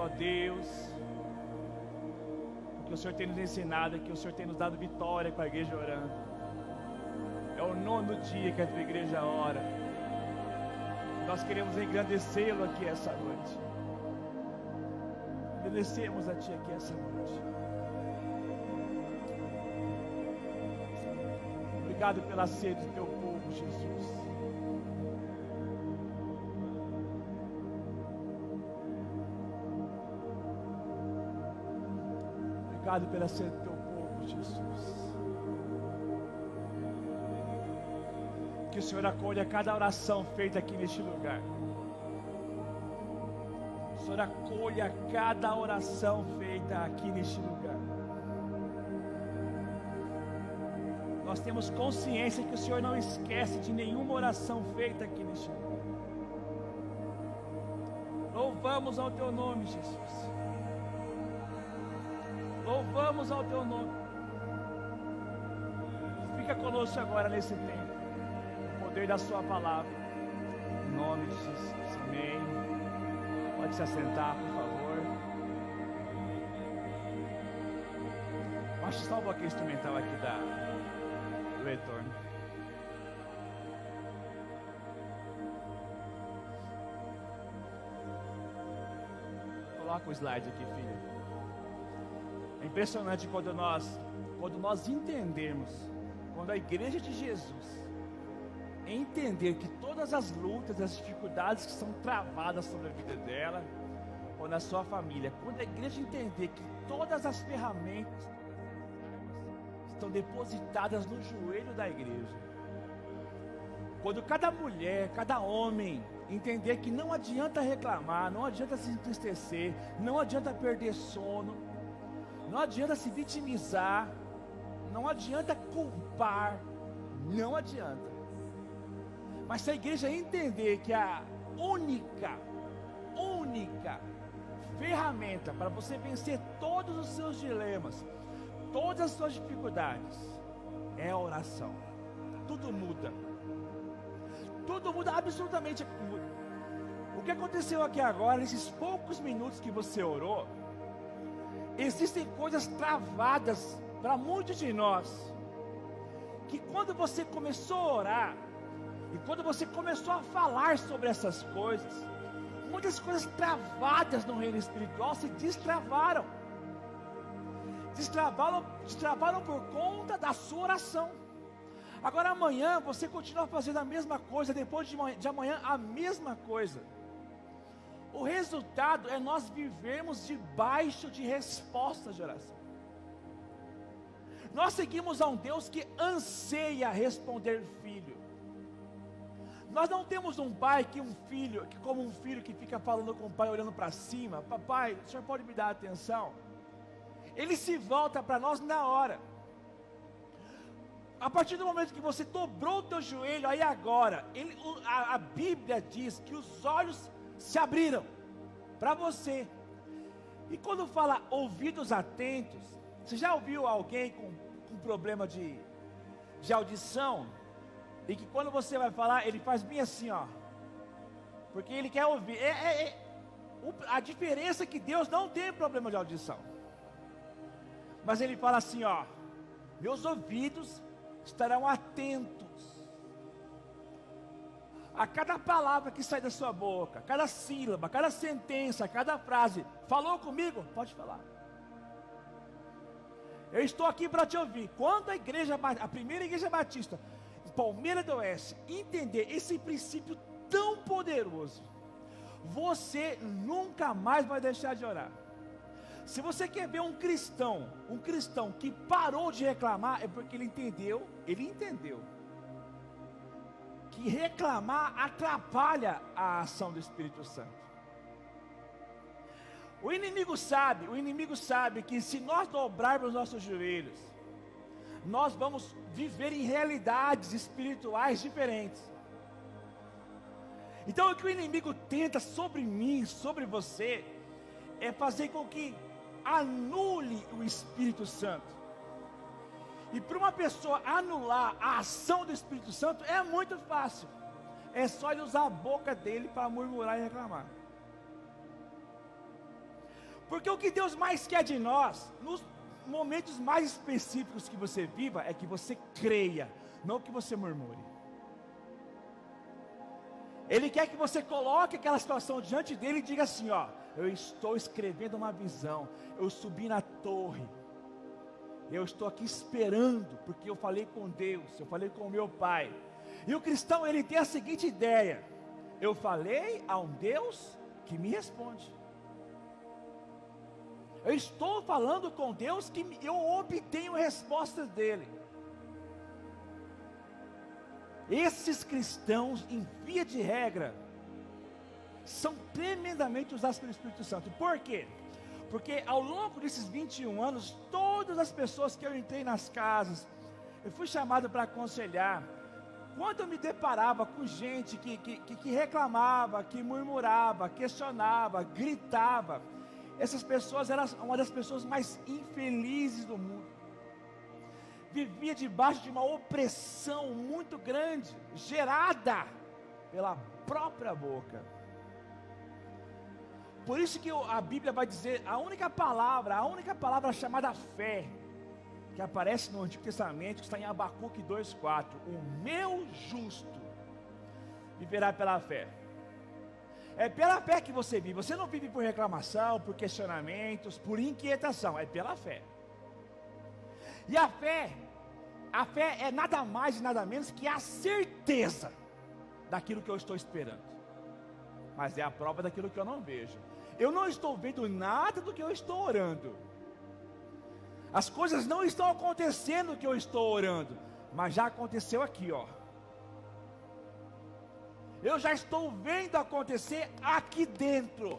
ó Deus, porque o Senhor tem nos ensinado, que o Senhor tem nos dado vitória com a igreja orando. É o 9º dia que a tua igreja ora. Nós queremos engrandecê-lo aqui essa noite. Agradecemos a Ti aqui essa noite. Obrigado pela sede do Teu povo, Jesus. Obrigado pela sede do Teu povo, Jesus. Que o Senhor acolha cada oração feita aqui neste lugar. O Senhor acolha cada oração feita aqui neste lugar. Nós temos consciência que o Senhor não esquece de nenhuma oração feita aqui neste lugar. Louvamos ao Teu nome, Jesus. Louvamos ao Teu nome. Fica conosco agora nesse tempo. O poder da Sua palavra. Em nome de Jesus. Amém. Pode se assentar, por favor. Baixa só um pouquinho instrumental aqui do retorno. Coloca o slide aqui, filho. É impressionante quando nós entendermos, quando a igreja de Jesus entender que todas as lutas, as dificuldades que são travadas sobre a vida dela ou na sua família, quando a igreja entender que todas as ferramentas estão depositadas no joelho da igreja, quando cada mulher, cada homem entender que não adianta reclamar, não adianta se entristecer, não adianta perder sono, não adianta se vitimizar, não adianta culpar, não adianta. Mas se a igreja entender que a única ferramenta para você vencer todos os seus dilemas, todas as suas dificuldades, é a oração, tudo muda. Tudo muda, absolutamente. O que aconteceu aqui agora, nesses poucos minutos que você orou, existem coisas travadas para muitos de nós, que quando você começou a orar, e quando você começou a falar sobre essas coisas, muitas coisas travadas no reino espiritual se destravaram. Destravaram por conta da sua oração. Agora amanhã você continua fazendo a mesma coisa, depois de amanhã a mesma coisa. O resultado é nós vivermos debaixo de respostas de oração. Nós seguimos a um Deus que anseia responder filho. Nós não temos um pai que como um filho que fica falando com o pai olhando para cima. Papai, o senhor pode me dar atenção? Ele se volta para nós na hora. A partir do momento que você dobrou o teu joelho, aí agora, a Bíblia diz que os olhos se abriram para você. E quando fala ouvidos atentos, você já ouviu alguém com problema de audição? E que quando você vai falar, ele faz bem assim, ó, porque ele quer ouvir. A diferença é que Deus não tem problema de audição, mas ele fala assim, ó: meus ouvidos estarão atentos a cada palavra que sai da sua boca, cada sílaba, cada sentença, cada frase. Falou comigo? Pode falar. Eu estou aqui para te ouvir. Quando a primeira igreja batista, Palmeira do Oeste, entender esse princípio tão poderoso, você nunca mais vai deixar de orar. Se você quer ver um cristão que parou de reclamar, é porque ele entendeu que reclamar atrapalha a ação do Espírito Santo. O inimigo sabe que se nós dobrarmos nossos joelhos, nós vamos viver em realidades espirituais diferentes. Então o que o inimigo tenta sobre mim, sobre você, é fazer com que anule o Espírito Santo. E para uma pessoa anular a ação do Espírito Santo é muito fácil. É só ele usar a boca dele para murmurar e reclamar. Porque o que Deus mais quer de nós, nos momentos mais específicos que você viva, é que você creia, não que você murmure. Ele quer que você coloque aquela situação diante dele e diga assim, ó: eu estou escrevendo uma visão, eu subi na torre, eu estou aqui esperando, porque eu falei com Deus, eu falei com o meu Pai. E o cristão, ele tem a seguinte ideia: eu falei a um Deus que me responde. Eu estou falando com Deus que eu obtenho respostas dele. Esses cristãos, em via de regra, são tremendamente usados pelo Espírito Santo. Por quê? Porque ao longo desses 21 anos, todas as pessoas que eu entrei nas casas, eu fui chamado para aconselhar. Quando eu me deparava com gente que reclamava, que murmurava, questionava, gritava, essas pessoas eram uma das pessoas mais infelizes do mundo. Vivia debaixo de uma opressão muito grande, gerada pela própria boca. Por isso que a Bíblia vai dizer, a única palavra chamada fé, que aparece no Antigo Testamento, que está em Abacuque 2,4, o meu justo viverá pela fé. É pela fé que você vive. Você não vive por reclamação, por questionamentos, por inquietação. É pela fé. E a fé é nada mais e nada menos que a certeza daquilo que eu estou esperando. Mas é a prova daquilo que eu não vejo. Eu não estou vendo nada do que eu estou orando. As coisas não estão acontecendo do que eu estou orando. Mas já aconteceu aqui, ó. Eu já estou vendo acontecer aqui dentro.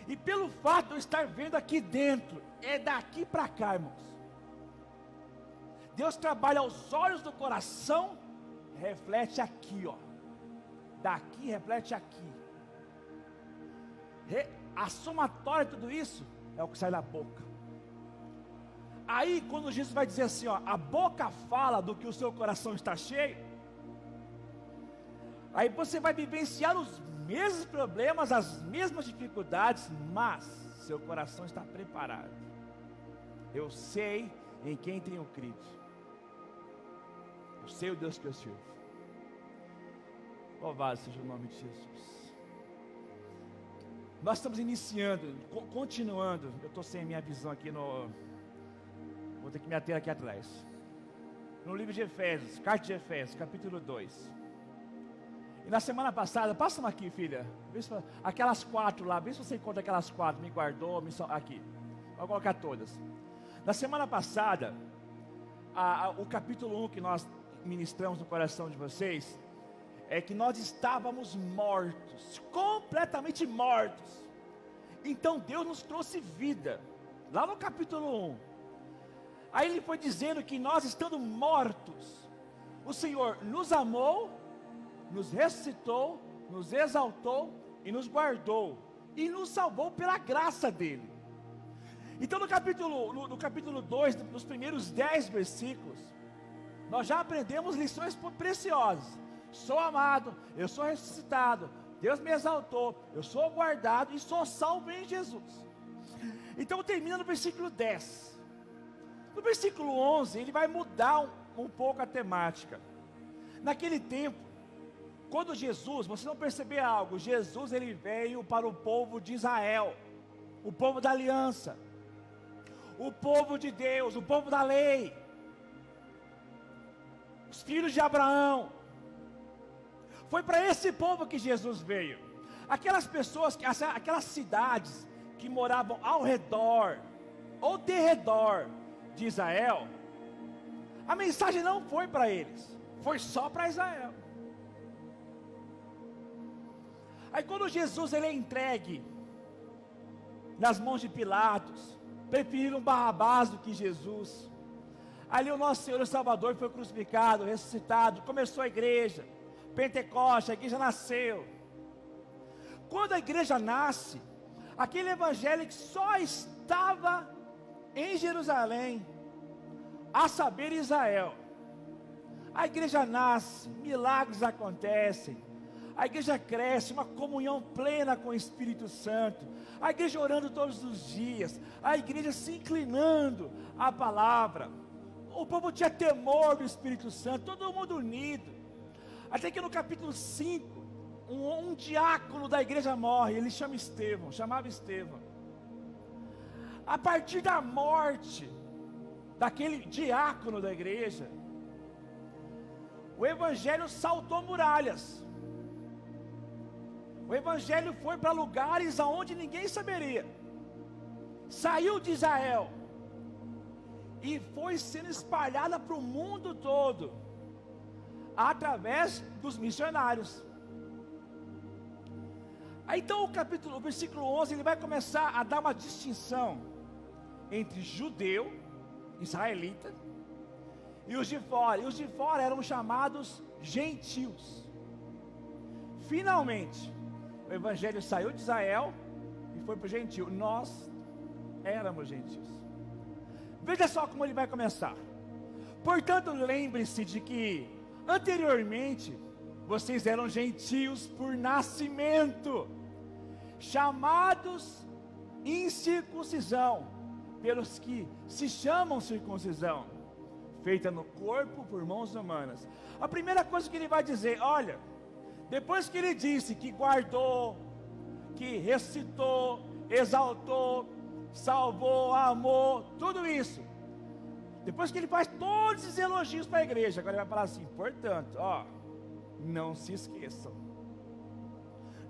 E pelo fato de eu estar vendo aqui dentro, é daqui para cá, irmãos. Deus trabalha aos olhos do coração, reflete aqui, ó. Daqui reflete aqui. A somatória de tudo isso é o que sai da boca. Aí quando Jesus vai dizer assim, ó, a boca fala do que o seu coração está cheio. Aí você vai vivenciar os mesmos problemas, as mesmas dificuldades, mas seu coração está preparado. Eu sei em quem tenho crido. Eu sei o Deus que eu sirvo. Louvado seja o nome de Jesus. Nós estamos iniciando, continuando. Eu estou sem a minha visão aqui no... Vou ter que me ater aqui atrás. No livro de Efésios, carta de Efésios, capítulo 2. E na semana passada, passa uma aqui, filha. Aquelas 4 lá, vê se você encontra aquelas 4. Me guardou, aqui. Vou colocar todas. Na semana passada, o capítulo 1 que nós ministramos no coração de vocês, é que nós estávamos mortos, completamente mortos. Então Deus nos trouxe vida. Lá no capítulo 1. Aí ele foi dizendo que nós estando mortos, o Senhor nos amou, nos ressuscitou, nos exaltou e nos guardou e nos salvou pela graça dele. Então no capítulo 2, nos primeiros 10 versículos, nós já aprendemos lições preciosas. Sou amado, eu sou ressuscitado, Deus me exaltou, eu sou guardado e sou salvo em Jesus. Então termina no versículo 10. No versículo 11 ele vai mudar um pouco a temática. Naquele tempo, quando Jesus, você não perceber algo, Jesus ele veio para o povo de Israel, o povo da aliança, o povo de Deus, o povo da lei, os filhos de Abraão. Foi para esse povo que Jesus veio. Aquelas pessoas, aquelas cidades que moravam ao redor ou derredor de Israel, a mensagem não foi para eles, foi só para Israel. Aí quando Jesus ele é entregue nas mãos de Pilatos, preferiram Barrabás do que Jesus. Ali o nosso Senhor e Salvador foi crucificado, ressuscitado, começou a igreja, Pentecoste, a igreja nasceu. Quando a igreja nasce, aquele evangelho que só estava em Jerusalém, a saber Israel, a igreja nasce, milagres acontecem, A igreja cresce, uma comunhão plena com o Espírito Santo. A igreja orando todos os dias. A igreja se inclinando à palavra. O povo tinha temor do Espírito Santo, todo mundo unido. Até que no capítulo 5, um diácono da igreja morre, ele chamava Estevão. A partir da morte daquele diácono da igreja, o evangelho saltou muralhas. O evangelho foi para lugares aonde ninguém saberia. Saiu de Israel e foi sendo espalhada para o mundo todo, através dos missionários. Aí então o versículo 11, ele vai começar a dar uma distinção entre judeu, israelita, e os de fora. E os de fora eram chamados gentios. Finalmente, o evangelho saiu de Israel e foi para o gentio. Nós éramos gentios. Veja só como ele vai começar. Portanto, lembre-se de que anteriormente vocês eram gentios por nascimento, chamados incircuncisão, pelos que se chamam circuncisão, feita no corpo por mãos humanas. A primeira coisa que ele vai dizer, olha, depois que ele disse que guardou, que recitou, exaltou, salvou, amou, tudo isso, depois que ele faz todos esses elogios para a igreja, agora ele vai falar assim, portanto, não se esqueçam.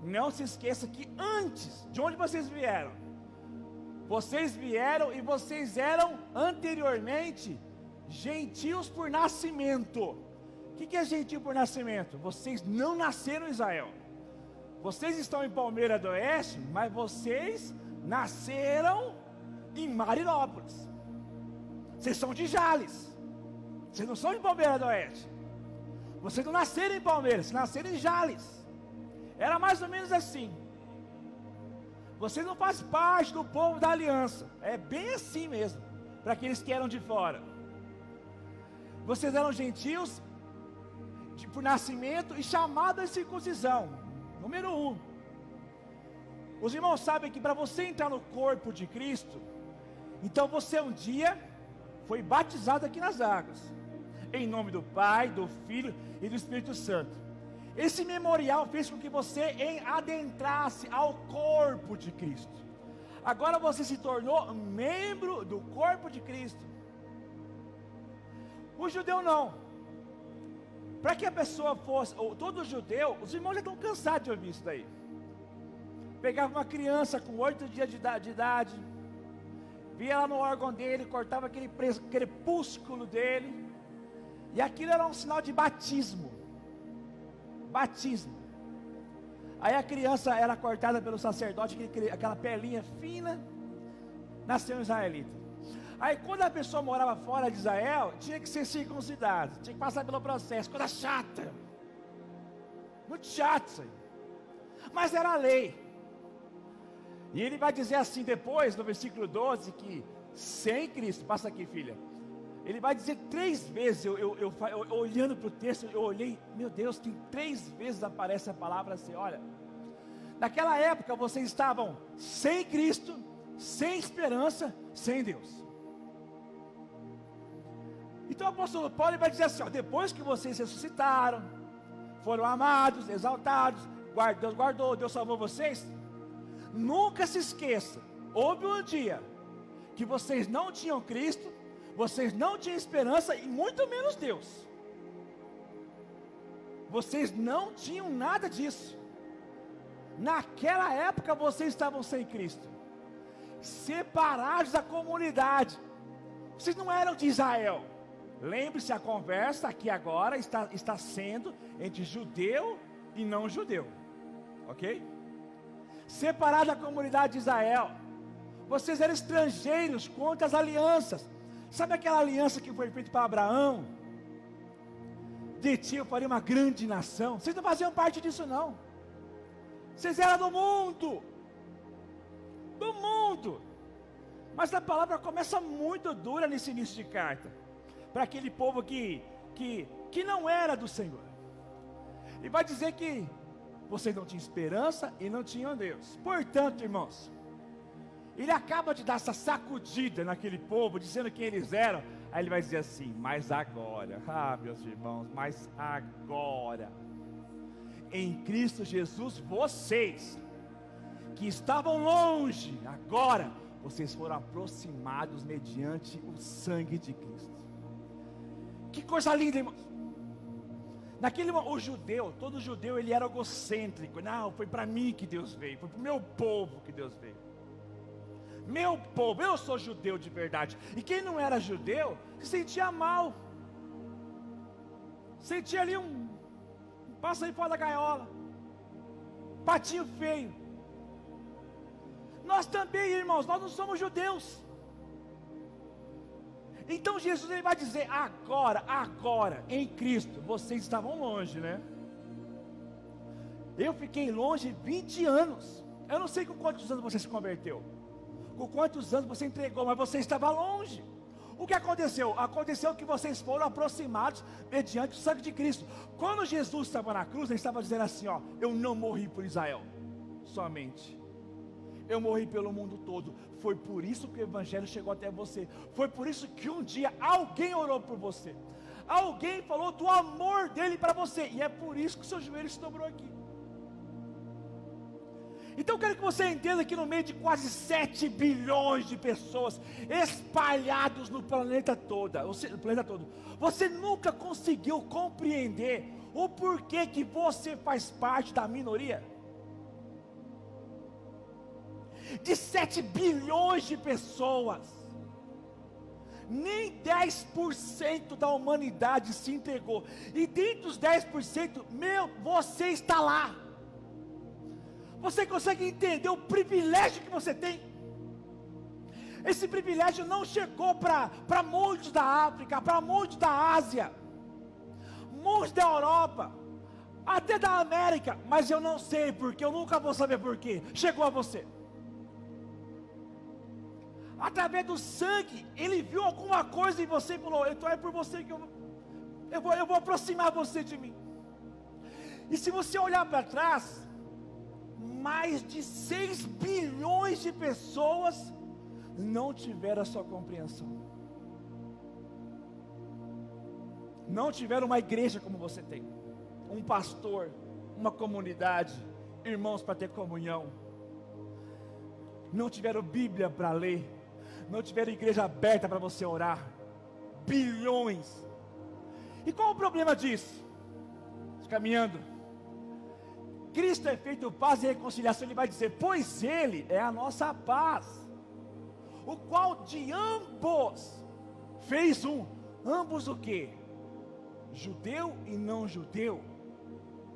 Não se esqueça que antes, de onde vocês vieram? Vocês vieram e vocês eram anteriormente gentios por nascimento. O que é gentio por nascimento? Vocês não nasceram em Israel. Vocês estão em Palmeira do Oeste, mas vocês nasceram em Marinópolis. Vocês são de Jales. Vocês não são de Palmeira do Oeste. Vocês não nasceram em Palmeiras, vocês nasceram em Jales. Era mais ou menos assim. Vocês não fazem parte do povo da aliança. É bem assim mesmo, para aqueles que eram de fora. Vocês eram gentios por nascimento e chamados de circuncisão. Número 1. Os irmãos sabem que para você entrar no corpo de Cristo, então você um dia foi batizado aqui nas águas, em nome do Pai, do Filho e do Espírito Santo. Esse memorial fez com que você adentrasse ao corpo de Cristo. Agora você se tornou membro do corpo de Cristo. O judeu não. Para que a pessoa fosse, ou todo judeu, os irmãos já estão cansados de ouvir isso daí. Pegava uma criança com 8 dias de idade, via ela no órgão dele, cortava aquele crepúsculo dele, e aquilo era um sinal de batismo. Batismo. Aí a criança era cortada pelo sacerdote, aquela pelinha fina, nasceu um israelita. Aí quando a pessoa morava fora de Israel, tinha que ser circuncidado, tinha que passar pelo processo, coisa chata, muito chato isso aí, mas era a lei. E ele vai dizer assim depois, no versículo 12, que sem Cristo, passa aqui filha, ele vai dizer 3 vezes, eu olhando para o texto, eu olhei, meu Deus, tem 3 vezes aparece a palavra assim, olha, naquela época vocês estavam sem Cristo, sem esperança, sem Deus. Então o apóstolo Paulo vai dizer assim, depois que vocês ressuscitaram, foram amados, exaltados, Deus guardou, Deus salvou vocês, nunca se esqueça, houve um dia que vocês não tinham Cristo, vocês não tinham esperança e muito menos Deus. Vocês não tinham nada disso. Naquela época vocês estavam sem Cristo, separados da comunidade. Vocês não eram de Israel. Lembre-se, a conversa aqui agora está sendo entre judeu e não judeu, ok? Separados da comunidade de Israel. Vocês eram estrangeiros contra as alianças. Sabe aquela aliança que foi feita para Abraão? De ti eu farei uma grande nação. Vocês não faziam parte disso não. Vocês eram do mundo. Do mundo. Mas a palavra começa muito dura nesse início de carta. Para aquele povo que não era do Senhor. E vai dizer que vocês não tinham esperança e não tinham Deus. Portanto, irmãos, ele acaba de dar essa sacudida naquele povo, dizendo quem eles eram. Aí ele vai dizer assim: mas agora, meus irmãos, mas agora, em Cristo Jesus, vocês que estavam longe, agora vocês foram aproximados mediante o sangue de Cristo. Que coisa linda, irmãos. O judeu, todo judeu, ele era egocêntrico. Não, foi para mim que Deus veio, foi para o meu povo que Deus veio. Meu povo, eu sou judeu de verdade. E quem não era judeu, se sentia mal. Sentia ali passa aí fora da gaiola, patinho feio. Nós também, irmãos, nós não somos judeus. Então Jesus, ele vai dizer: agora, em Cristo, vocês estavam longe, né? Eu fiquei longe 20 anos. Eu não sei com quantos anos você se converteu, com quantos anos você entregou, mas você estava longe. O que aconteceu? Aconteceu que vocês foram aproximados mediante o sangue de Cristo. Quando Jesus estava na cruz, ele estava dizendo assim: eu não morri por Israel somente, eu morri pelo mundo todo. Foi por isso que o Evangelho chegou até você. Foi por isso que um dia alguém orou por você, alguém falou do amor dele para você, e é por isso que o seu joelho se dobrou aqui. Então eu quero que você entenda que no meio de quase 7 bilhões de pessoas espalhados no planeta todo, você nunca conseguiu compreender o porquê que você faz parte da minoria. De 7 bilhões de pessoas, nem 10% da humanidade se entregou. E dentre os 10%, você está lá. Você consegue entender o privilégio que você tem? Esse privilégio não chegou para muitos da África, para muitos da Ásia, muitos da Europa, até da América, mas eu não sei porquê, eu nunca vou saber porquê. Chegou a você. Através do sangue, ele viu alguma coisa em você e falou: então é por você que eu vou aproximar você de mim. E se você olhar para trás, mais de 6 bilhões de pessoas não tiveram a sua compreensão, não tiveram uma igreja como você tem, um pastor, uma comunidade, irmãos para ter comunhão, não tiveram Bíblia para ler, não tiveram igreja aberta para você orar. Bilhões. E qual o problema disso? Caminhando, Cristo é feito paz e reconciliação. Ele vai dizer: pois Ele é a nossa paz, o qual de ambos fez um. Ambos o quê? Judeu e não judeu.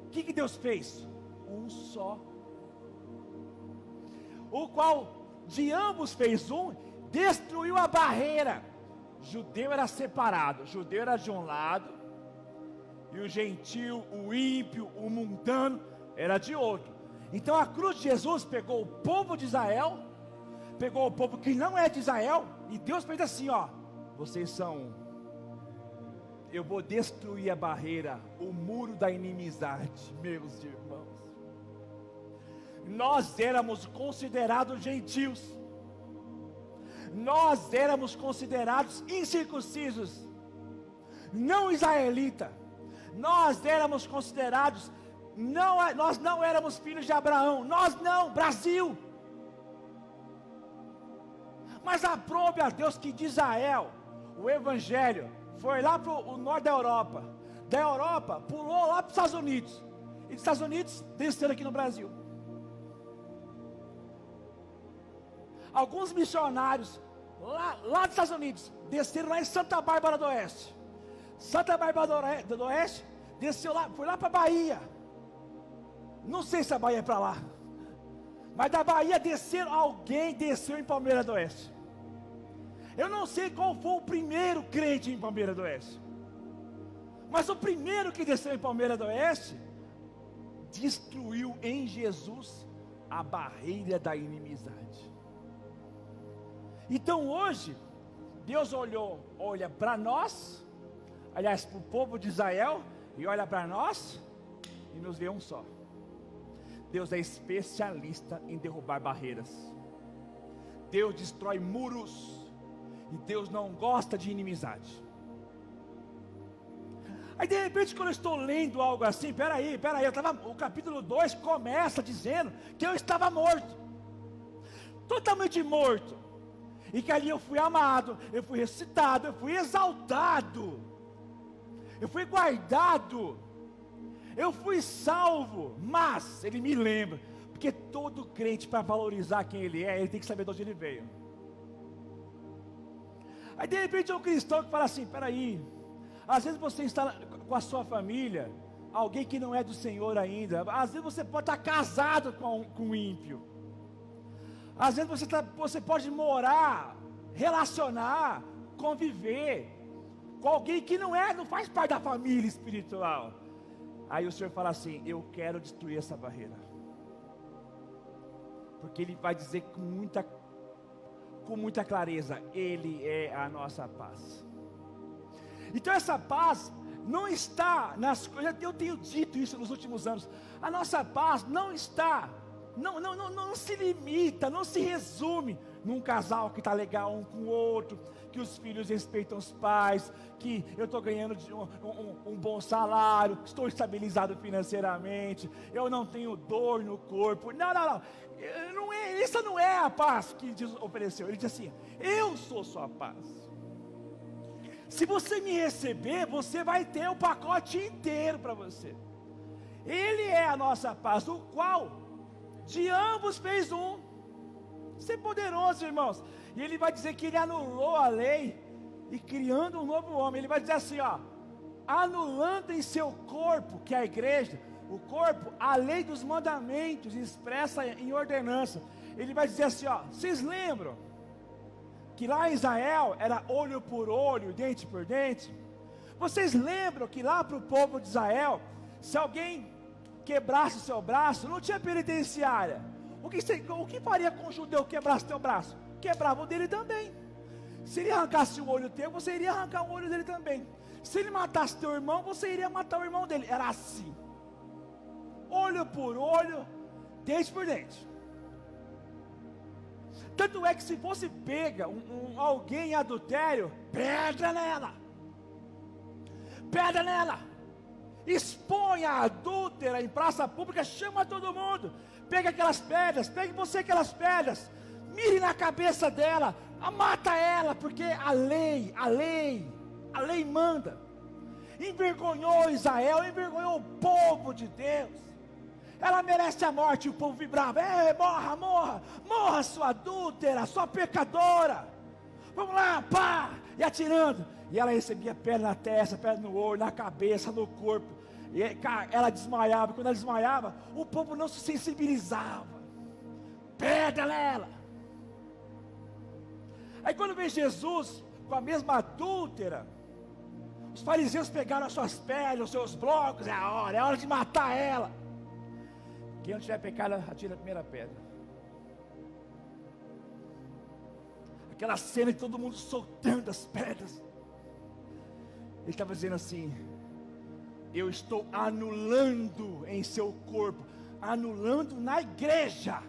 O que Deus fez? Um só. O qual de ambos fez um, destruiu a barreira. Judeu era separado, judeu era de um lado, e o gentil, o ímpio, o mundano era de outro. Então a cruz de Jesus pegou o povo de Israel, pegou o povo que não é de Israel, e Deus fez assim: vocês são um. Eu vou destruir a barreira, o muro da inimizade. Meus irmãos, nós éramos considerados gentios, nós éramos considerados incircuncisos, não israelita, nós éramos considerados, nós não éramos filhos de Abraão, nós não, Brasil. Mas aprove a Deus que de Israel, o Evangelho foi lá para o norte da Europa pulou lá para os Estados Unidos, e dos Estados Unidos desceram aqui no Brasil. Alguns missionários lá dos Estados Unidos desceram lá em Santa Bárbara do Oeste. Santa Bárbara do Oeste desceu lá, foi lá para a Bahia. Não sei se a Bahia é para lá, mas da Bahia alguém desceu em Palmeira do Oeste. Eu não sei qual foi o primeiro crente em Palmeira do Oeste, mas o primeiro que desceu em Palmeira do Oeste destruiu em Jesus a barreira da inimizade. Então hoje Deus olha para nós, aliás, para o povo de Israel, e olha para nós e nos vê um só. Deus é especialista em derrubar barreiras. Deus destrói muros. E Deus não gosta de inimizade. Aí de repente, quando eu estou lendo algo assim, peraí, o capítulo 2 começa dizendo que eu estava morto, totalmente morto, e que ali eu fui amado, eu fui ressuscitado, eu fui exaltado, eu fui guardado, eu fui salvo. Mas ele me lembra, porque todo crente, para valorizar quem ele é, ele tem que saber de onde ele veio. Aí de repente é um cristão que fala assim, peraí, às vezes você está com a sua família, alguém que não é do Senhor ainda, às vezes você pode estar casado com um ímpio, às vezes você pode morar, relacionar, conviver com alguém que não faz parte da família espiritual. Aí o Senhor fala assim, eu quero destruir essa barreira, porque Ele vai dizer com muita clareza, Ele é a nossa paz. Então essa paz não está nas coisas, eu tenho dito isso nos últimos anos, a nossa paz não está, não se limita, não se resume num casal que está legal um com o outro, que os filhos respeitam os pais, que eu estou ganhando um bom salário, estou estabilizado financeiramente, eu não tenho dor no corpo. Não, essa não é a paz que Jesus ofereceu. Ele diz assim, eu sou sua paz. Se você me receber, você vai ter o pacote inteiro para você. Ele é a nossa paz, o qual de ambos fez um. Isso é poderoso, irmãos. E ele vai dizer que ele anulou a lei e criando um novo homem. Ele vai dizer assim, anulando em seu corpo, que é a igreja, o corpo, a lei dos mandamentos expressa em ordenança. Ele vai dizer assim, vocês lembram que lá em Israel era olho por olho, dente por dente? Vocês lembram que lá para o povo de Israel, se alguém quebrasse o seu braço, não tinha penitenciária. O que faria com o judeu que quebrasse teu braço? Quebrava o dele também. Se ele arrancasse o olho teu, você iria arrancar o olho dele também. Se ele matasse teu irmão, você iria matar o irmão dele. Era assim, olho por olho, dente por dente. Tanto é que se fosse pega alguém em adultério, pedra nela, expõe a adúltera em praça pública, chama todo mundo, pega aquelas pedras, pegue você aquelas pedras, mire na cabeça dela, mata ela, porque a lei manda. Envergonhou Israel, envergonhou o povo de Deus. Ela merece a morte. O povo vibrava, morra sua adúltera, sua pecadora, vamos lá, pá, e atirando. E ela recebia pedra na testa, pedra no olho, na cabeça, no corpo, e ela desmaiava. Quando ela desmaiava, o povo não se sensibilizava, pedra nela. Aí quando veio Jesus com a mesma adúltera, os fariseus pegaram as suas pedras, os seus blocos, é hora de matar ela. Quem não tiver pecado, atira a primeira pedra. Aquela cena de todo mundo soltando as pedras. Ele estava dizendo assim, eu estou anulando em seu corpo, anulando na igreja,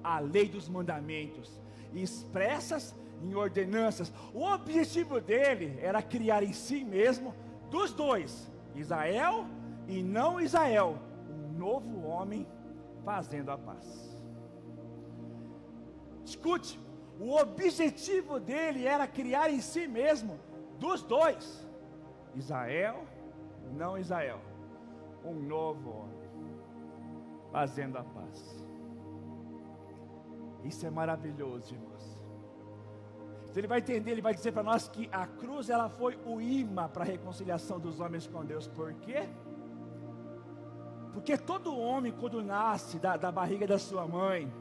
a lei dos mandamentos, expressas em ordenanças. O objetivo dele era criar em si mesmo, dos dois, Israel e não Israel, novo homem fazendo a paz. Escute, o objetivo dele era criar em si mesmo, dos dois, Israel e não Israel, um novo homem fazendo a paz. Isso é maravilhoso, irmãos. Então ele vai entender, ele vai dizer para nós que a cruz ela foi o imã para a reconciliação dos homens com Deus. Por quê? Porque todo homem, quando nasce da barriga da sua mãe,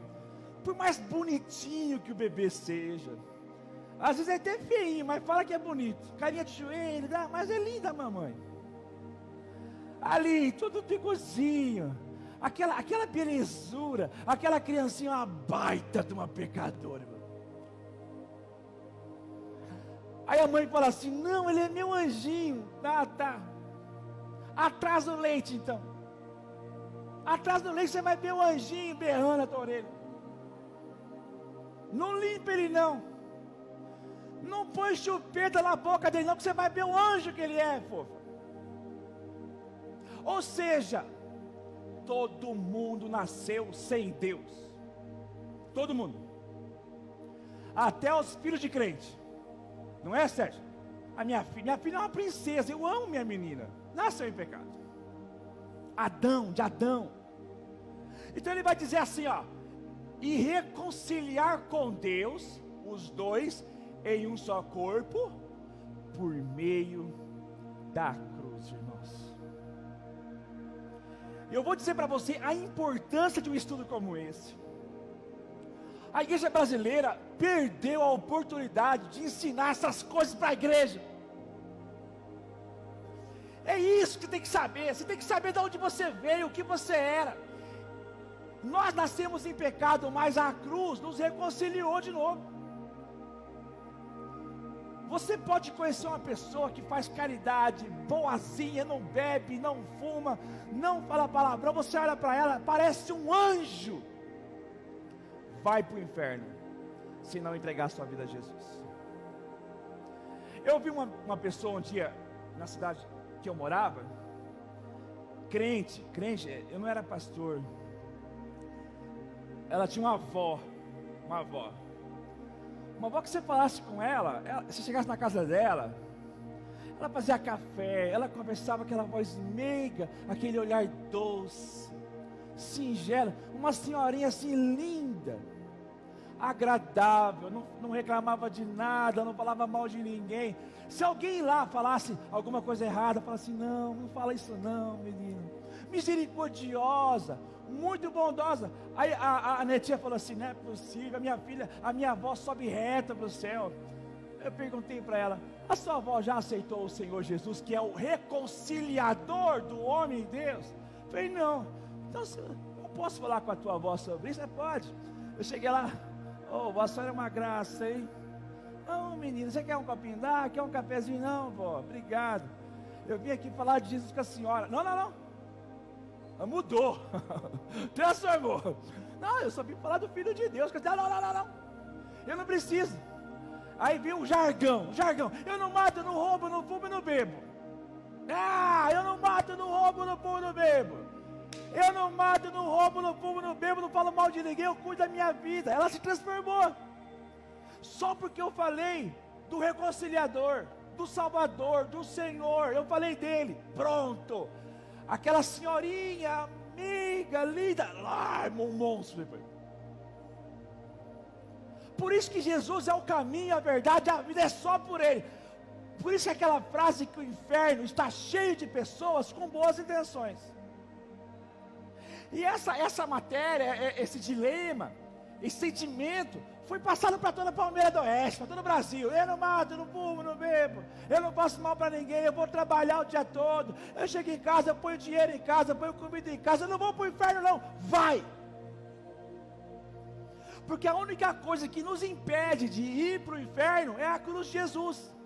por mais bonitinho que o bebê seja, às vezes é até feinho, mas fala que é bonito, carinha de joelho, mas é linda a mamãe. Ali, tudo picozinho, aquela belezura, aquela criancinha, uma baita de uma pecadora. Aí a mãe fala assim, não, ele é meu anjinho, tá, atrasa o leite então. Atrás do leite você vai ver o anjinho berrando a tua orelha. Não limpa ele não. Não põe chupeta na boca dele não, que você vai ver o anjo que ele é, fofa. Ou seja, todo mundo nasceu sem Deus. Todo mundo. Até os filhos de crente. Não é, Sérgio? A minha filha é uma princesa. Eu amo minha menina. Nasceu em pecado. De Adão. Então ele vai dizer assim, ó. E reconciliar com Deus, os dois, em um só corpo, por meio da cruz, irmãos. Eu vou dizer para você a importância de um estudo como esse. A igreja brasileira perdeu a oportunidade de ensinar essas coisas para a igreja. É isso que você tem que saber. Você tem que saber de onde você veio, o que você era. Nós nascemos em pecado, mas a cruz nos reconciliou de novo. Você pode conhecer uma pessoa que faz caridade, boazinha, não bebe, não fuma, não fala palavrão, você olha para ela, parece um anjo. Vai para o inferno, se não entregar sua vida a Jesus. Eu vi uma pessoa um dia, na cidade que eu morava, crente, eu não era pastor. Ela tinha uma avó que você falasse com ela, se chegasse na casa dela, ela fazia café, ela conversava com aquela voz meiga, aquele olhar doce, singelo, uma senhorinha assim linda, agradável, não reclamava de nada, não falava mal de ninguém. Se alguém lá falasse alguma coisa errada, falasse, não fala isso não, menino, misericordiosa, muito bondosa. Aí a netinha falou assim, não é possível, a minha avó sobe reta para o céu. Eu perguntei para ela, a sua avó já aceitou o Senhor Jesus, que é o reconciliador do homem e Deus? Eu falei, não. Então, eu posso falar com a tua avó sobre isso? Pode. Eu cheguei lá, vó, a senhora é uma graça, hein? Não, menino, você quer um copinho d'água? Quer um cafezinho? Não, vó, obrigado. Eu vim aqui falar de Jesus com a senhora. Não. Mudou, transformou. Não, eu só vim falar do Filho de Deus. Não, eu não preciso. Aí veio o jargão. Eu não mato, não roubo, não fumo e não bebo. Eu não mato, não roubo, não fumo e não bebo. Eu não mato, não roubo, não fumo, não bebo, não falo mal de ninguém, eu cuido da minha vida. Ela se transformou. Só porque eu falei do reconciliador, do Salvador, do Senhor, eu falei dele, pronto. Aquela senhorinha, amiga, linda, um monstro depois. Por isso que Jesus é o caminho, a verdade, a vida é só por Ele. Por isso que aquela frase que o inferno está cheio de pessoas com boas intenções. E essa matéria, esse dilema, esse sentimento, foi passado para toda a Palmeira do Oeste, para todo o Brasil. Eu não mato, eu não fumo, não bebo, eu não faço mal para ninguém, eu vou trabalhar o dia todo, eu chego em casa, eu ponho dinheiro em casa, eu ponho comida em casa, eu não vou para o inferno não, vai! Porque a única coisa que nos impede de ir para o inferno é a cruz de Jesus,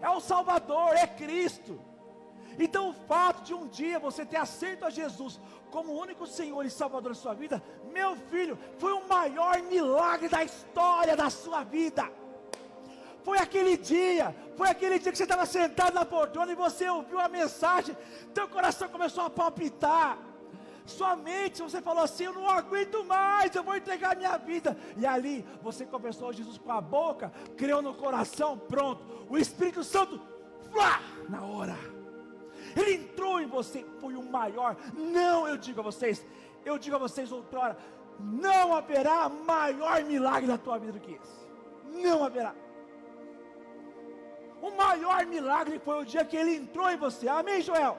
é o Salvador, é Cristo. Então o fato de um dia você ter aceito a Jesus como o único Senhor e Salvador da sua vida, meu filho, foi o maior milagre da história da sua vida. Foi aquele dia que você estava sentado na poltrona e você ouviu a mensagem, teu coração começou a palpitar, sua mente, você falou assim, eu não aguento mais, eu vou entregar a minha vida, e ali, você confessou Jesus com a boca, creu no coração, pronto, o Espírito Santo, na hora, Ele entrou em você, foi o maior. Não, eu digo a vocês outrora, não haverá maior milagre na tua vida do que esse. Não haverá. O maior milagre foi o dia que Ele entrou em você. Amém, Joel?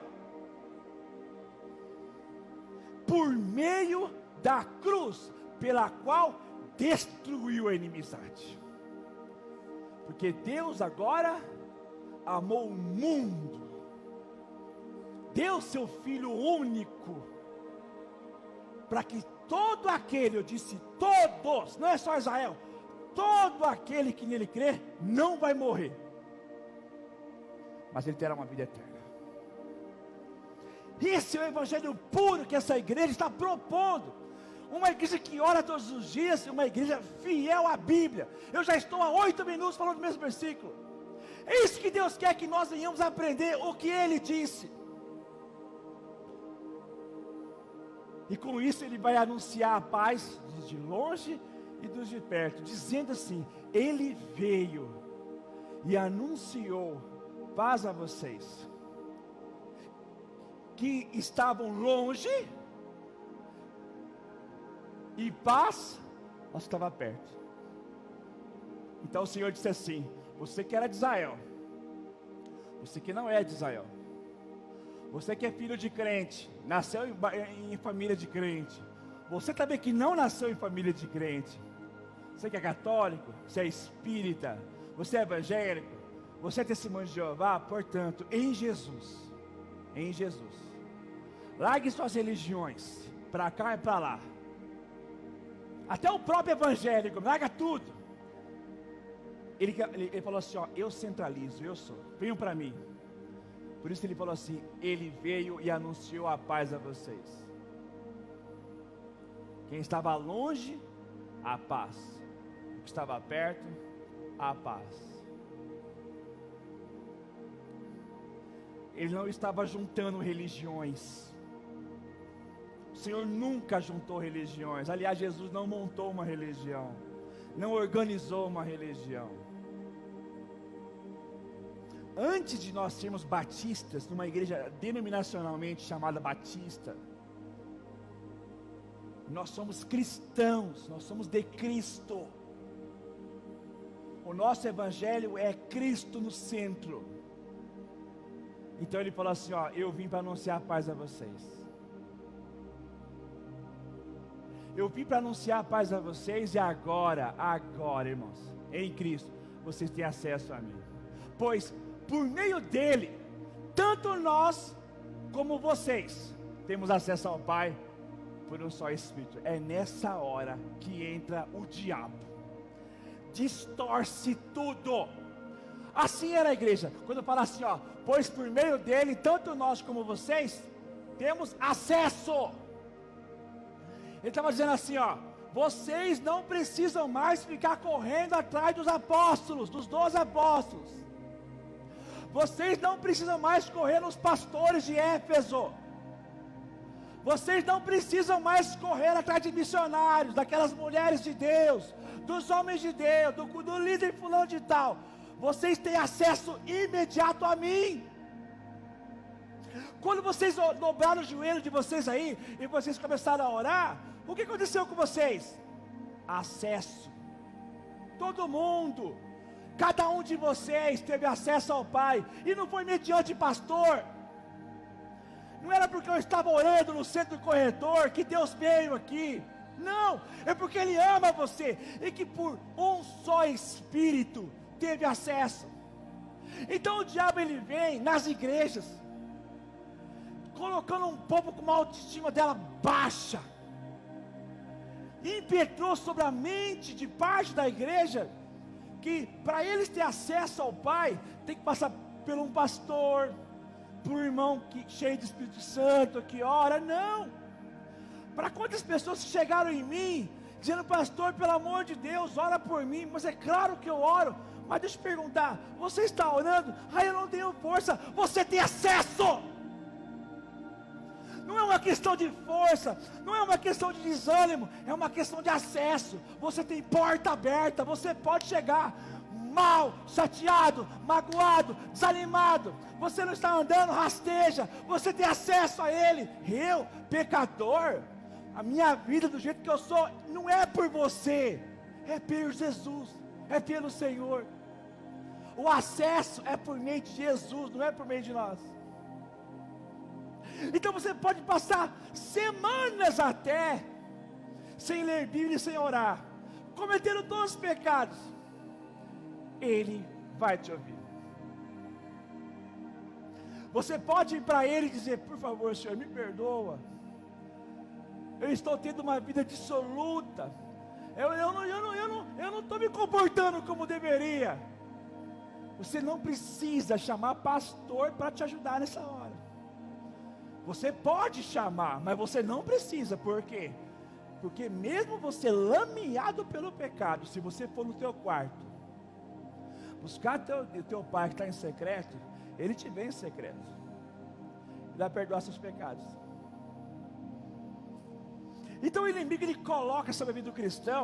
Por meio da cruz, pela qual destruiu a inimizade. Porque Deus agora amou o mundo, deu seu Filho único, para que todo aquele, eu disse todos, não é só Israel, todo aquele que nele crê, não vai morrer, mas ele terá uma vida eterna. Esse é o evangelho puro que essa igreja está propondo. Uma igreja que ora todos os dias, uma igreja fiel à Bíblia. Eu já estou há 8 minutos falando do mesmo versículo. É isso que Deus quer, que nós venhamos aprender o que Ele disse. E com isso Ele vai anunciar a paz dos de longe e dos de perto, dizendo assim: Ele veio e anunciou paz a vocês que estavam longe, e paz nós estava perto. Então o Senhor disse assim: você que era de Israel, você que não é de Israel, você que é filho de crente, nasceu em família de crente, você também que não nasceu em família de crente, você que é católico, você é espírita, você é evangélico, você é testemunho de Jeová, portanto, em Jesus, largue suas religiões, para cá e para lá, até o próprio evangélico, larga tudo. Ele falou assim, ó, eu centralizo, eu sou, venham para mim. Por isso ele falou assim: Ele veio e anunciou a paz a vocês. Quem estava longe, a paz. O que estava perto, a paz. Ele não estava juntando religiões. O Senhor nunca juntou religiões. Aliás, Jesus não montou uma religião, não organizou uma religião. Antes de nós sermos batistas, numa igreja denominacionalmente chamada batista, nós somos cristãos, nós somos de Cristo. O nosso evangelho é Cristo no centro. Então ele falou assim, ó, eu vim para anunciar a paz a vocês. Eu vim para anunciar a paz a vocês, e agora, irmãos, em Cristo, vocês têm acesso a mim. Pois por meio dele, tanto nós como vocês temos acesso ao Pai por um só Espírito. É nessa hora que entra o diabo, distorce tudo. Assim era a igreja, quando fala assim, ó, pois por meio dele, tanto nós como vocês temos acesso. Ele estava dizendo assim, ó, vocês não precisam mais ficar correndo atrás dos apóstolos, dos 12 apóstolos. Vocês não precisam mais correr nos pastores de Éfeso. Vocês não precisam mais correr atrás de missionários, daquelas mulheres de Deus, dos homens de Deus, do líder fulano de tal. Vocês têm acesso imediato a mim. Quando vocês dobraram o joelho de vocês aí, e vocês começaram a orar, o que aconteceu com vocês? Acesso. Todo mundo, cada um de vocês teve acesso ao Pai, e não foi mediante pastor, não era porque eu estava orando no centro do corredor que Deus veio aqui, não, é porque Ele ama você, e que por um só Espírito teve acesso. Então o diabo ele vem nas igrejas, colocando um povo com uma autoestima dela baixa, impetrou sobre a mente de parte da igreja, que para eles ter acesso ao Pai, tem que passar por um pastor, por um irmão cheio de Espírito Santo, que ora. Não, para quantas pessoas chegaram em mim, dizendo, pastor, pelo amor de Deus, ora por mim, mas é claro que eu oro, mas deixa eu perguntar, você está orando? Eu não tenho força. Você tem acesso. Não é uma questão de força, não é uma questão de desânimo, é uma questão de acesso. Você tem porta aberta, você pode chegar mal, chateado, magoado, desanimado, você não está andando, rasteja, você tem acesso a Ele. Eu, pecador, a minha vida do jeito que eu sou, não é por você, é por Jesus, é pelo Senhor. O acesso é por meio de Jesus, não é por meio de nós. Então você pode passar semanas até sem ler Bíblia e sem orar, cometendo todos os pecados, Ele vai te ouvir. Você pode ir para Ele e dizer, por favor, Senhor, me perdoa, eu estou tendo uma vida dissoluta, eu não estou me comportando como deveria. Você não precisa chamar pastor para te ajudar nessa hora. Você pode chamar, mas você não precisa. Por quê? Porque mesmo você lameado pelo pecado, se você for no teu quarto, buscar teu pai que está em secreto, ele te vê em secreto. Ele vai perdoar seus pecados. Então o inimigo, ele coloca sobre a vida do cristão,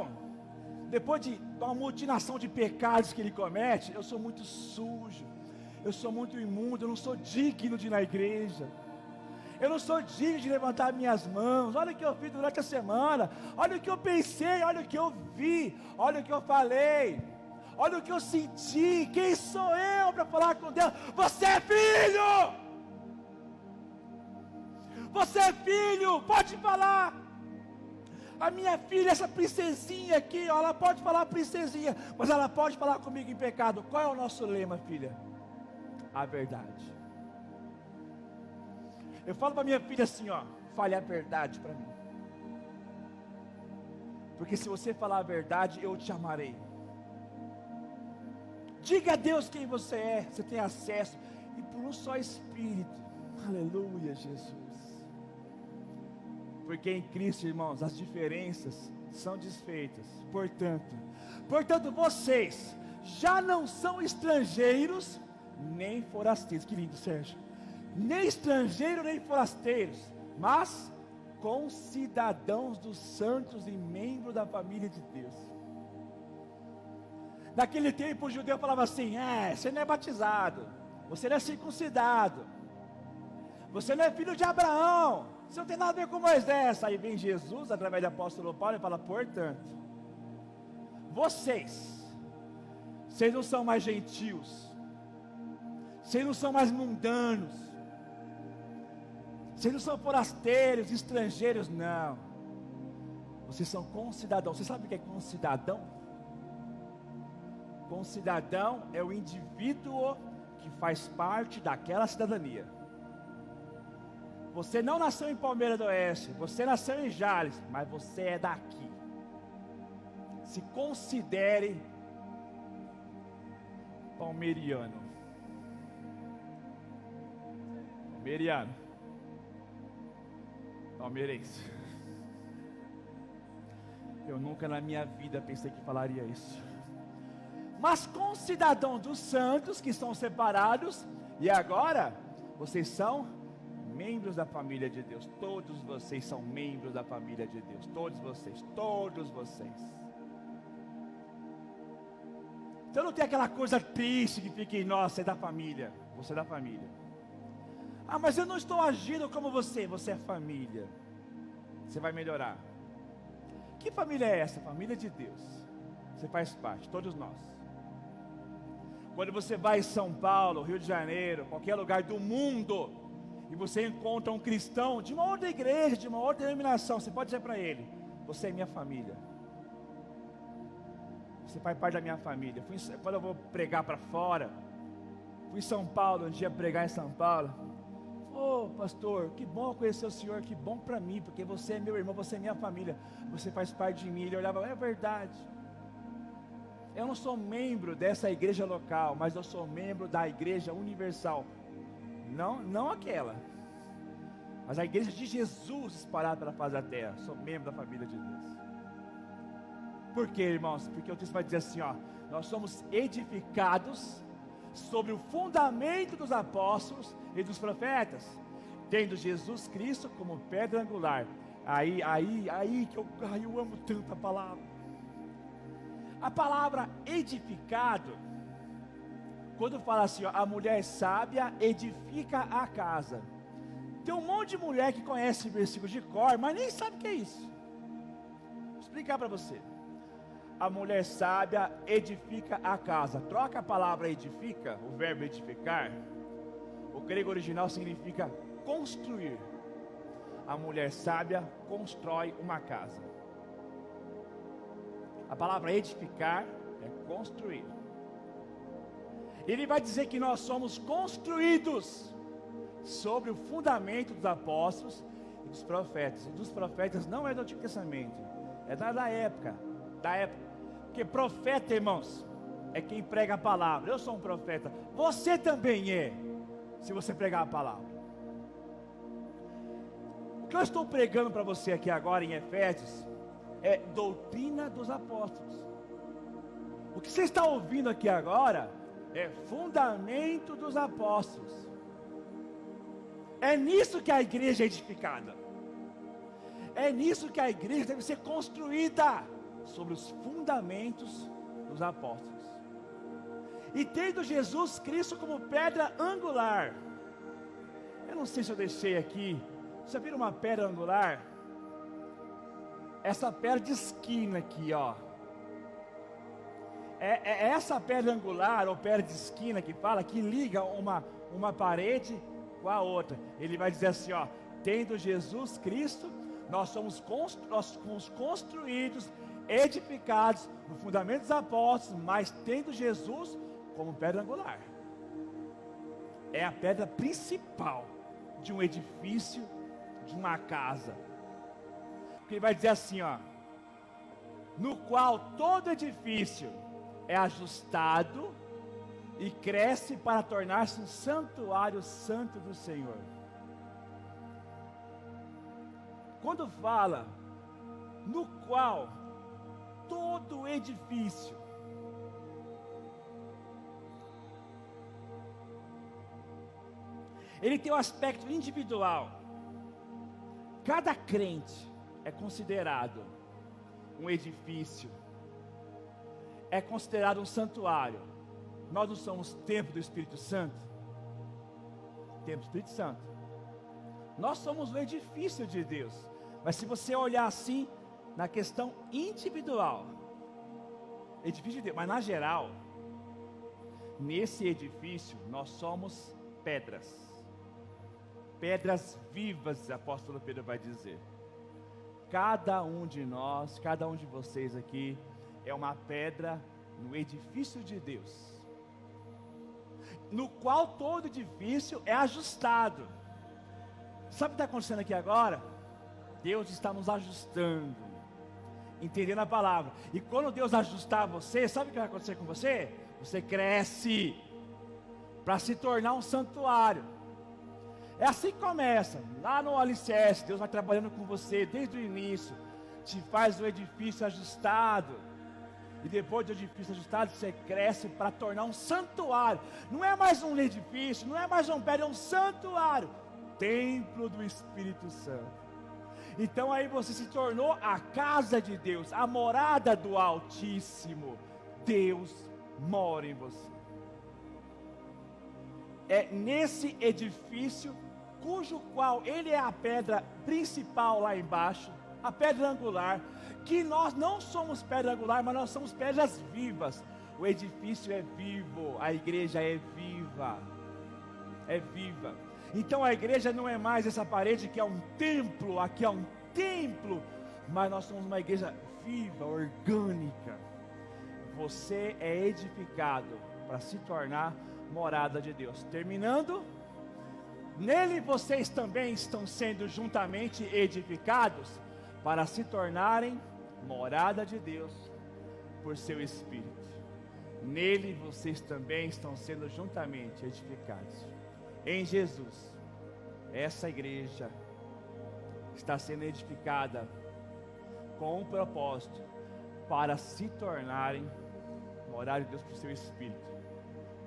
depois de uma mutinação de pecados que ele comete: eu sou muito sujo, eu sou muito imundo, eu não sou digno de ir na igreja, eu não sou digno de levantar minhas mãos. Olha o que eu fiz durante a semana, olha o que eu pensei, olha o que eu vi, olha o que eu falei, olha o que eu senti. Quem sou eu para falar com Deus? Você é filho! Você é filho, pode falar. A minha filha, essa princesinha aqui, ó, ela pode falar princesinha, mas ela pode falar comigo em pecado. Qual é o nosso lema, filha? A verdade. Eu falo para minha filha assim, ó: fale a verdade para mim, porque se você falar a verdade, eu te amarei. Diga a Deus quem você é. Você tem acesso, e por um só Espírito. Aleluia, Jesus. Porque em Cristo, irmãos, as diferenças são desfeitas. Portanto, vocês já não são estrangeiros nem forasteiros. Que lindo, Sérgio. Nem estrangeiros nem forasteiros, mas concidadãos dos santos e membros da família de Deus. Naquele tempo o judeu falava assim: você não é batizado, você não é circuncidado, você não é filho de Abraão, você não tem nada a ver com Moisés. Aí vem Jesus, através do apóstolo Paulo, e fala: portanto, vocês não são mais gentios, vocês não são mais mundanos, vocês não são forasteiros, estrangeiros, não. Vocês são concidadãos. Você sabe o que é concidadão? Concidadão é o indivíduo que faz parte daquela cidadania. Você não nasceu em Palmeira do Oeste, você nasceu em Jales, mas você é daqui. Se considere palmeiriano. Palmeirense. Eu nunca na minha vida pensei que falaria isso. Mas concidadão dos santos que estão separados, e agora vocês são membros da família de Deus. Todos vocês são membros da família de Deus. Todos vocês. Então não tem aquela coisa triste que fica em nós: você é da família. Você é da família. Ah, mas eu não estou agindo como você. Você é família. Você vai melhorar. Que família é essa? Família de Deus. Você faz parte, todos nós. Quando você vai em São Paulo, Rio de Janeiro, qualquer lugar do mundo, e você encontra um cristão de uma outra igreja, de uma outra denominação, você pode dizer para ele: você é minha família, você faz parte da minha família. Quando eu vou pregar para fora, fui em São Paulo um dia pregar em São Paulo. Pastor, que bom conhecer o senhor, que bom para mim, porque você é meu irmão, você é minha família, você faz parte de mim. Ele olhava: é verdade, eu não sou membro dessa igreja local, mas eu sou membro da igreja universal. Não aquela, mas a igreja de Jesus espalhada pela face da terra. Sou membro da família de Deus. Por quê, irmãos? Porque o texto vai dizer assim, nós somos edificados sobre o fundamento dos apóstolos e dos profetas, tendo Jesus Cristo como pedra angular. Aí que eu amo tanto a palavra. A palavra edificado, quando fala assim, a mulher sábia edifica a casa. Tem um monte de mulher que conhece versículos de cor, mas nem sabe o que é isso. Vou explicar para você. A mulher sábia edifica a casa. Troca a palavra edifica, o verbo edificar. O grego original significa construir. A mulher sábia constrói uma casa. A palavra edificar é construir. Ele vai dizer que nós somos construídos sobre o fundamento dos apóstolos e dos profetas. E dos profetas não é do Antigo Testamento, é da época. Porque profeta, irmãos, é quem prega a palavra. Eu sou um profeta, você também é, se você pregar a palavra. que eu estou pregando para você aqui agora em Efésios é doutrina dos apóstolos. O que você está ouvindo aqui agora é fundamento dos apóstolos. É nisso que a igreja é edificada. É nisso que a igreja deve ser construída, sobre os fundamentos dos apóstolos. E tendo Jesus Cristo como pedra angular. Eu não sei se eu deixei aqui. Você viu uma pedra angular? Essa pedra de esquina aqui, ó. É essa pedra angular ou pedra de esquina que fala, que liga uma parede com a outra. Ele vai dizer assim, ó: tendo Jesus Cristo, nós somos construídos, edificados no fundamento dos apóstolos, mas tendo Jesus como pedra angular. É a pedra principal de um edifício, de uma casa. Porque ele vai dizer assim, ó: no qual todo edifício é ajustado e cresce para tornar-se um santuário santo do Senhor. Quando fala no qual todo edifício, ele tem um aspecto individual. Cada crente é considerado um edifício, é considerado um santuário. Nós não somos templo do Espírito Santo? Templo do Espírito Santo. Nós somos o edifício de Deus. Mas se você olhar assim, na questão individual, edifício de Deus, mas na geral, nesse edifício nós somos pedras. Pedras vivas, o apóstolo Pedro vai dizer. Cada um de nós, cada um de vocês aqui, é uma pedra no edifício de Deus, no qual todo edifício é ajustado. Sabe o que está acontecendo aqui agora? Deus está nos ajustando, entendendo a palavra. E quando Deus ajustar você, sabe o que vai acontecer com você? Você cresce para se tornar um santuário. É assim que começa, lá no alicerce. Deus vai trabalhando com você desde o início, te faz o edifício ajustado, e depois do edifício ajustado, você cresce para tornar um santuário. Não é mais um edifício, não é mais um prédio, é um santuário, templo do Espírito Santo. Então aí você se tornou a casa de Deus, a morada do Altíssimo. Deus mora em você. É nesse edifício, cujo qual ele é a pedra principal lá embaixo, a pedra angular, que nós não somos pedra angular, mas nós somos pedras vivas. O edifício é vivo, a igreja é viva, é viva. Então a igreja não é mais essa parede que é um templo, aqui é um templo, mas nós somos uma igreja viva, orgânica. Você é edificado para se tornar morada de Deus. Terminando, nele vocês também estão sendo juntamente edificados para se tornarem morada de Deus por seu Espírito. Nele vocês também estão sendo juntamente edificados. Em Jesus, essa igreja está sendo edificada com um propósito, para se tornarem morada de Deus por seu Espírito.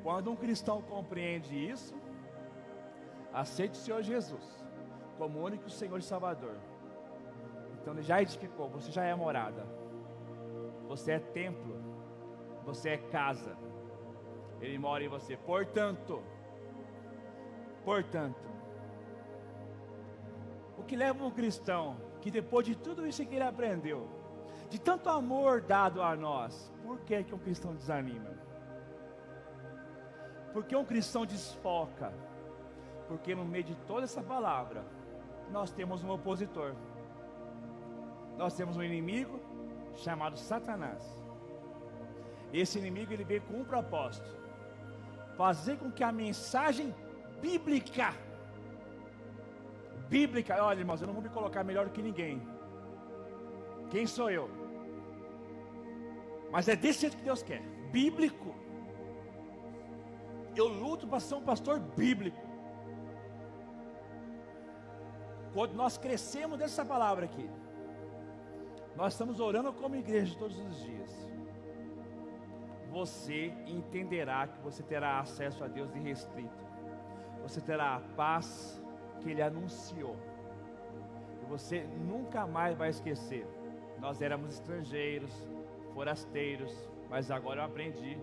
Quando um cristão compreende isso, aceite o Senhor Jesus como único Senhor e Salvador. Então ele já edificou, você já é morada, você é templo, você é casa, ele mora em você. Portanto, o que leva um cristão, que depois de tudo isso que ele aprendeu, de tanto amor dado a nós, por que um cristão desanima? Porque um cristão desfoca? Porque no meio de toda essa palavra, nós temos um opositor. Nós temos um inimigo chamado Satanás. Esse inimigo, ele veio com um propósito: fazer com que a mensagem bíblica, olha irmãos, eu não vou me colocar melhor do que ninguém. Quem sou eu? Mas é desse jeito que Deus quer, bíblico. Eu luto para ser um pastor bíblico, Quando nós crescemos dessa palavra aqui, nós estamos orando como igreja todos os dias. Você entenderá que você terá acesso a Deus irrestrito. Você terá a paz que Ele anunciou. E você nunca mais vai esquecer. Nós éramos estrangeiros, forasteiros, mas agora eu aprendi.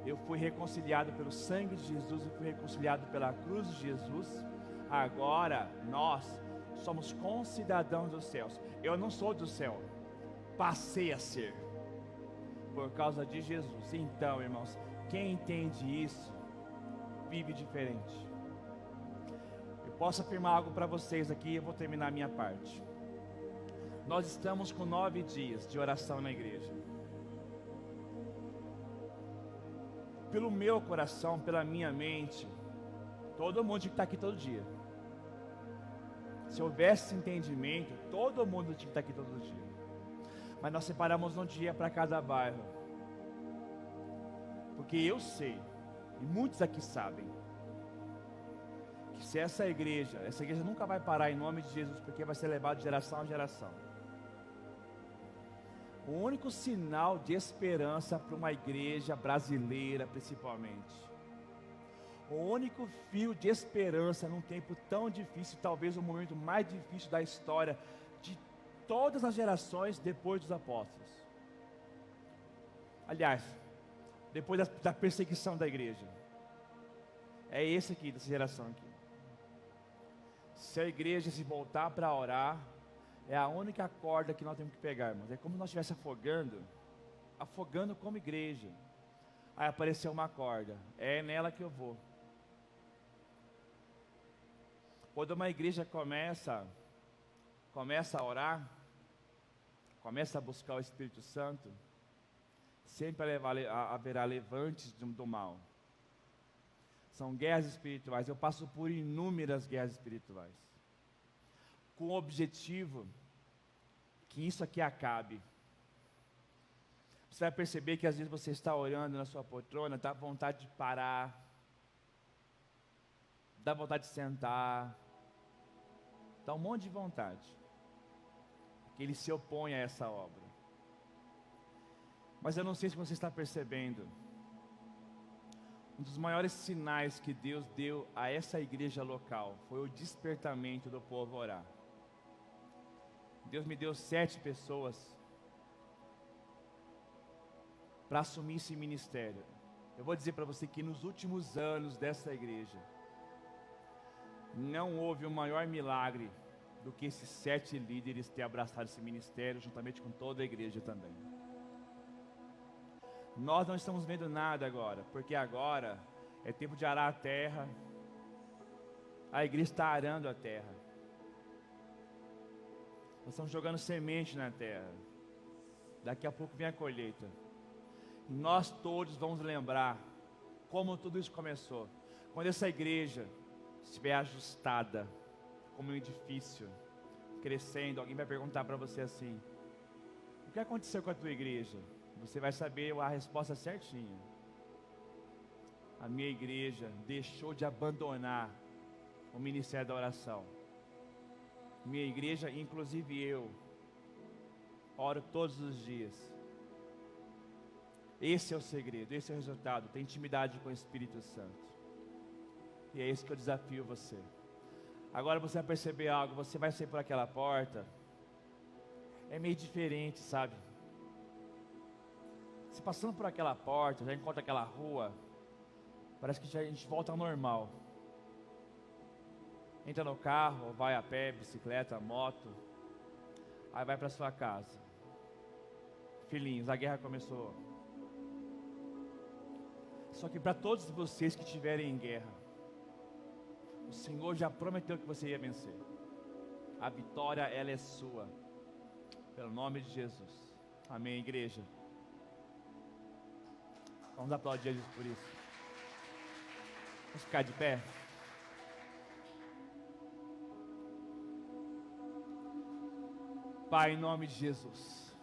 Eu fui reconciliado pelo sangue de Jesus, eu fui reconciliado pela cruz de Jesus. Agora nós somos concidadãos dos céus. Eu não sou do céu, passei a ser, por causa de Jesus. Então, irmãos, quem entende isso, vive diferente. Eu posso afirmar algo para vocês aqui, eu vou terminar a minha parte. Nós estamos com 9 dias de oração na igreja. Pelo meu coração, pela minha mente, todo mundo tinha que estar aqui todo dia. Se houvesse entendimento, todo mundo tinha que estar aqui todo dia. Mas nós separamos um dia para cada bairro. Porque eu sei, e muitos aqui sabem, que se essa igreja nunca vai parar em nome de Jesus, porque vai ser levado de geração a geração. O único sinal de esperança para uma igreja brasileira, principalmente, o único fio de esperança num tempo tão difícil, talvez o momento mais difícil da história de todas as gerações depois dos apóstolos. Aliás, depois da perseguição da igreja. É esse aqui, dessa geração aqui. Se a igreja se voltar para orar, é a única corda que nós temos que pegar, irmãos. É como se nós estivéssemos afogando como igreja. Aí apareceu uma corda, é nela que eu vou. Quando uma igreja começa a orar, começa a buscar o Espírito Santo, sempre haverá levantes do mal. São guerras espirituais. Eu passo por inúmeras guerras espirituais, com o objetivo que isso aqui acabe. Você vai perceber que às vezes você está orando na sua poltrona, dá vontade de parar, dá vontade de sentar, dá um monte de vontade, que ele se opõe a essa obra. Mas eu não sei se você está percebendo, um dos maiores sinais que Deus deu a essa igreja local foi o despertamento do povo a orar. Deus me deu 7 pessoas para assumir esse ministério. Eu vou dizer para você que nos últimos anos dessa igreja, não houve um maior milagre do que esses 7 líderes ter abraçado esse ministério, juntamente com toda a igreja também. Nós não estamos vendo nada agora, porque agora é tempo de arar a terra. A igreja está arando a terra. Nós estamos jogando semente na terra. Daqui a pouco vem a colheita. E nós todos vamos lembrar como tudo isso começou. Quando essa igreja estiver ajustada, como um edifício, crescendo, alguém vai perguntar para você assim: o que aconteceu com a tua igreja? Você vai saber a resposta certinha. A minha igreja deixou de abandonar o ministério da oração. Minha igreja, inclusive eu, oro todos os dias. Esse é o segredo, esse é o resultado. Ter intimidade com o Espírito Santo. E é isso que eu desafio você. Agora você vai perceber algo. Você vai sair por aquela porta, é meio diferente, sabe? Se passando por aquela porta, já encontra aquela rua, parece que a gente volta ao normal. Entra no carro, vai a pé, bicicleta, moto, aí vai para sua casa. Filhinhos, a guerra começou. Só que para todos vocês que estiverem em guerra, o Senhor já prometeu que você ia vencer. A vitória, ela é sua, pelo nome de Jesus. Amém, igreja? Vamos aplaudir Jesus por isso. Vamos ficar de pé. Pai, em nome de Jesus,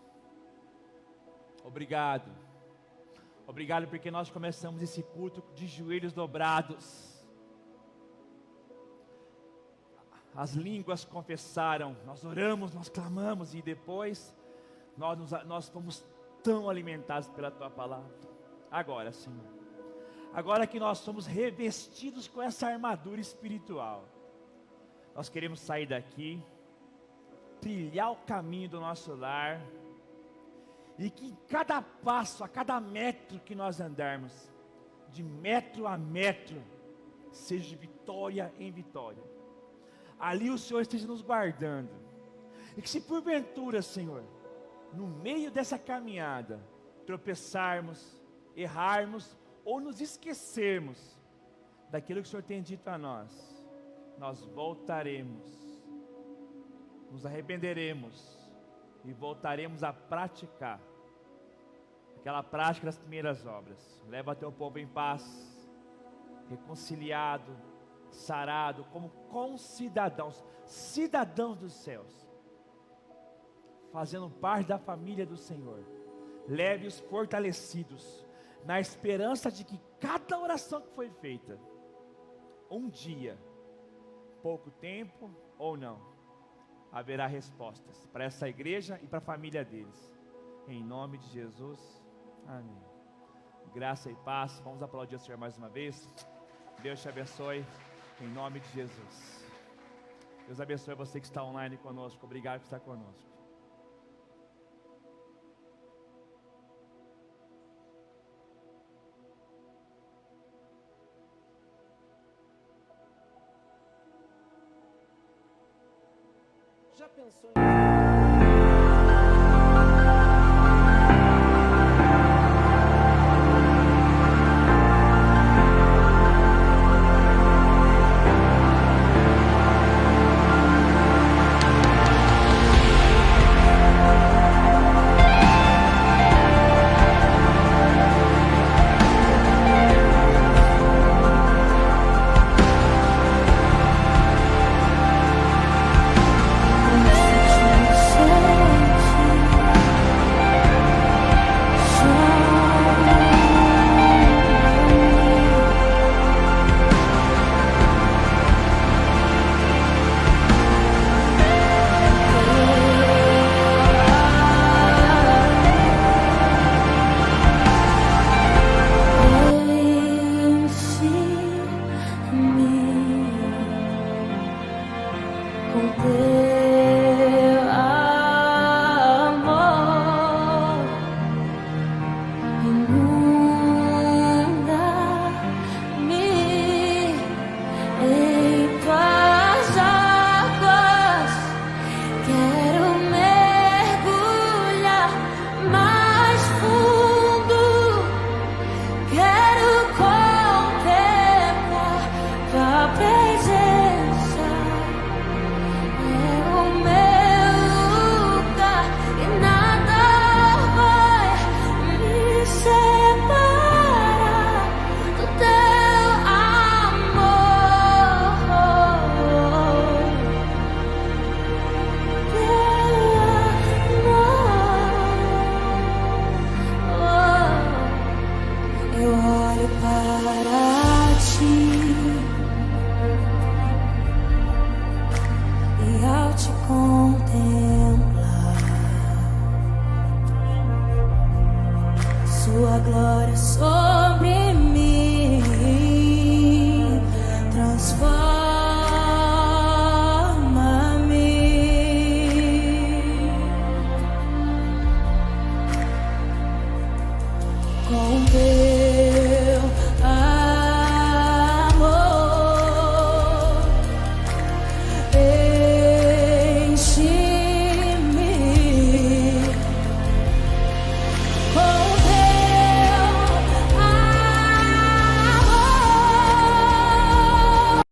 obrigado. Obrigado porque nós começamos esse culto de joelhos dobrados, as línguas confessaram, nós oramos, nós clamamos e depois nós fomos tão alimentados pela Tua palavra. Agora, Senhor, agora que nós somos revestidos com essa armadura espiritual, nós queremos sair daqui, trilhar o caminho do nosso lar, e que em cada passo, a cada metro que nós andarmos, de metro a metro, seja de vitória em vitória. Ali o Senhor esteja nos guardando. E que se porventura, Senhor, no meio dessa caminhada, tropeçarmos, errarmos, ou nos esquecermos daquilo que o Senhor tem dito a nós voltaremos, nos arrependeremos, e voltaremos a praticar aquela prática das primeiras obras. Leva teu povo em paz, reconciliado, sarado, como concidadãos, cidadãos dos céus, fazendo parte da família do Senhor. Leve-os fortalecidos, na esperança de que cada oração que foi feita, um dia, pouco tempo ou não, haverá respostas para essa igreja e para a família deles. Em nome de Jesus, amém. Graça e paz. Vamos aplaudir o Senhor mais uma vez. Deus te abençoe, em nome de Jesus. Deus abençoe você que está online conosco. Obrigado por estar conosco. Já pensou em... Com